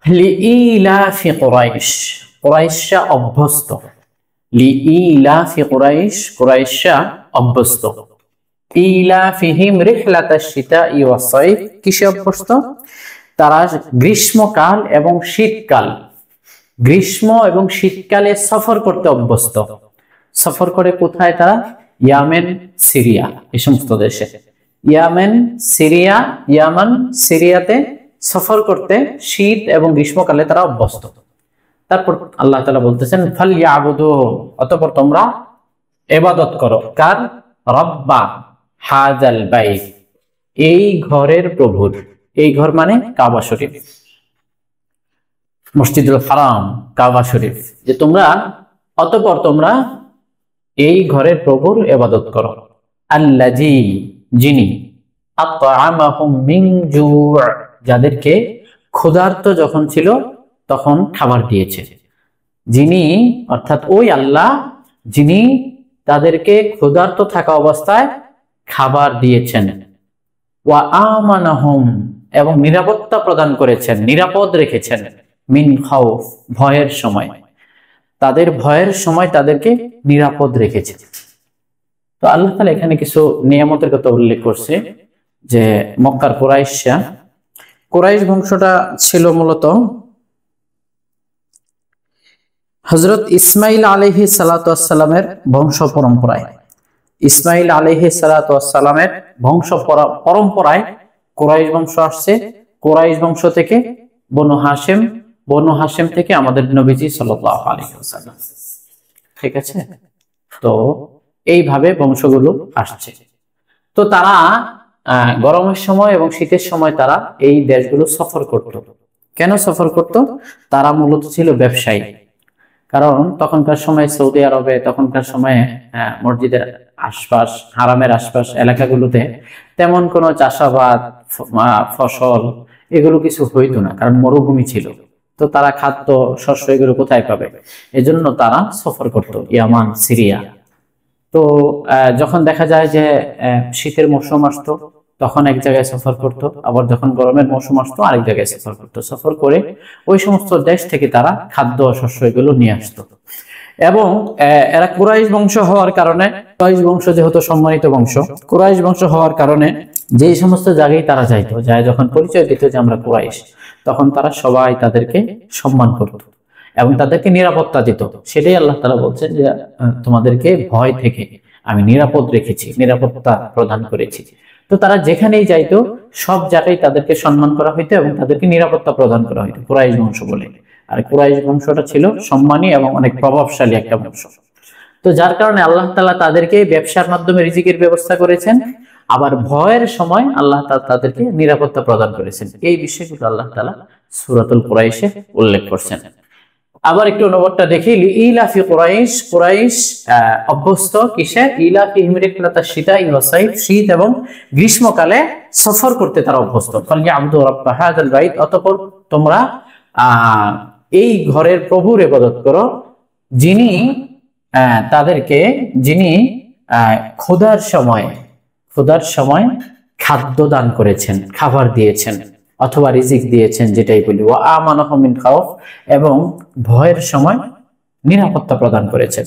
লিইলাফি কুরাইশ, কুরাইশরা অভ্যস্ত। লিইলাফি কুরাইশ, কুরাইশরা অভ্যস্ত। ইলাফিহিম রিহলাতাশ শিতাই ওয়াস সাইফ, কিসে অভ্যস্ত? তারা গ্রীষ্মকাল এবং শীতকাল, গ্রীষ্ম এবং শীতকালে সফর করতে অভ্যস্ত। সফর করে কোথায়? তারা ইয়ামেন, সিরিয়া, এই সমস্ত দেশে। ইয়ামেন, সিরিয়া, ইয়ামান, সিরিয়াতে সফর করতে শীত এবং গ্রীষ্মকালে তারা অভ্যস্ত। তারপর আল্লাহ তাআলা বলতেছেন ফালইয়াবুদু, অতঃপর তোমরা ইবাদত করো। কার? রব্বা হাযাল বাইত, এই ঘরের প্রভুর। এই ঘর মানে কাবা শরীফ, মসজিদুল হারাম, কাবা শরীফ। যে তোমরা, অতঃপর তোমরা এই ঘরের প্রভুর ইবাদত করো। আল্লাযী, যিনি, আত'আমাহুম মিন জু', যাদেরকে ক্ষুধার্ত যখন ছিল তখন খাবার দিয়েছে। যিনি, অর্থাৎ ওই আল্লাহ যিনি তাদেরকে ক্ষুধার্ত থাকা অবস্থায় খাবার দিয়েছেন। ওয়া আমানাহুম, এবং নিরাপত্তা প্রদান করেছেন, নিরাপদ রেখেছেন। মিন খাউফ, ভয়ের সময়, তাদের ভয়ের সময় তাদেরকে নিরাপদ রেখেছে। তো আল্লাহ তাআলা এখানে কিছু নিয়ামতের কথা উল্লেখ করছে। যে মক্কার কুরাইশরা, কুরাইশ বংশটা ছিল মূলত হযরত ইসমাঈল আলাইহিস সালাতু ওয়াস সালামের বংশ পরম্পরায়। ইসমাঈল আলাইহিস সালাতু ওয়াস সালামের বংশ পরম্পরায় কুরাইশ বংশ আসছে। কুরাইশ বংশ থেকে বনু হাশিম, বনু হাশিম থেকে আমাদের নবীজি সাল্লাল্লাহু আলাইহি ওয়াসাল্লাম। ঠিক আছে? তো এইভাবে বংশগুলো আসছে। তো তারা গরমের সময় এবং শীতের সময় তারা এই দেশগুলো সফর করত। কেন সফর করত? তারা মূলত ছিল ব্যবসায়ী। কারণ তখনকার সময় সৌদি আরবে, তখনকার সময়ে মসজিদের আশপাশ, হারামের আশপাশ এলাকাগুলোতে তেমন কোনো চাষাবাদ, ফসল এগুলো কিছু হইতো না, কারণ মরুভূমি ছিল। তো তারা খাদ্য, শস্য এগুলো কোথায় পাবে? এজন্য তারা সফর করত ইয়ামান, সিরিয়া। তো যখন দেখা যায় যে শীতের মৌসুম আসতো তখন এক জায়গায় সফর করত, আবার যখন গরমের মৌসুম আসতো আরেক জায়গায় সফর করত। সফর করে ওই সমস্ত দেশ থেকে তারা খাদ্য, শস্য এগুলো নিয়ে আসতো। এবং এরা কুরাইশ বংশ হওয়ার কারণে, কুরাইশ বংশ যেহেতু সম্মানিত বংশ, কুরাইশ বংশ হওয়ার কারণে যে সমস্ত জায়গায় তারা যাইতো, যায় যখন পরিচয় দিত যে আমরা কুরাইশ, তখন তারা সবাই তাদেরকে সম্মান করত এবং তাদেরকে নিরাপত্তা দিত। সেটাই আল্লাহ তাআলা বলছেন যে তোমাদেরকে ভয় থেকে আমি নিরাপদ রেখেছি, নিরাপত্তা প্রদান করেছি। তো তারা যেখানেই যাইতো সব জায়গায় তাদেরকে সম্মান করা হইতো এবং তাদেরকে নিরাপত্তা প্রদান করা হইতো, কুরাইশ বংশ বলে। আর কুরাইশ বংশটা ছিল সম্মানী এবং অনেক প্রভাবশালী একটা বংশ। তো যার কারণে আল্লাহ তাআলা তাদেরকে ব্যবসার মাধ্যমে রিজিকের ব্যবস্থা করেছেন, আবার ভয়ের সময় আল্লাহ তাআলা তাদেরকে নিরাপত্তা প্রদান করেছেন। এই বিষয়গুলো আল্লাহ তাআলা সূরাতুল কুরাইশে উল্লেখ করছেন। আবার একটু অনুবাদটা দেখি। ইলাফি কুরাইশ, কুরাইশ অভ্যস্ত কিসে? ইলাফিহিম রিহলাতাশ শিতাই ওয়াস সাইফ, শীত এবং গ্রীষ্মকালে সফর করতে তারা অভ্যস্ত। ফালইয়াবুদু রাব্বা হাযাল বাইত, অতঃপর তোমরা এই ঘরের প্রভুর ইবাদত করো, যিনি তাদেরকে, যিনি ক্ষুধার সময় খাদ্য দান করেছেন, খাবার দিয়েছেন অথবা রিজিক দিয়েছেন, যেটাই বলি। ওয়া আমানাহুম মিন খাউফ, এবং ভয়ের সময় নিরাপত্তা প্রদান করেছেন।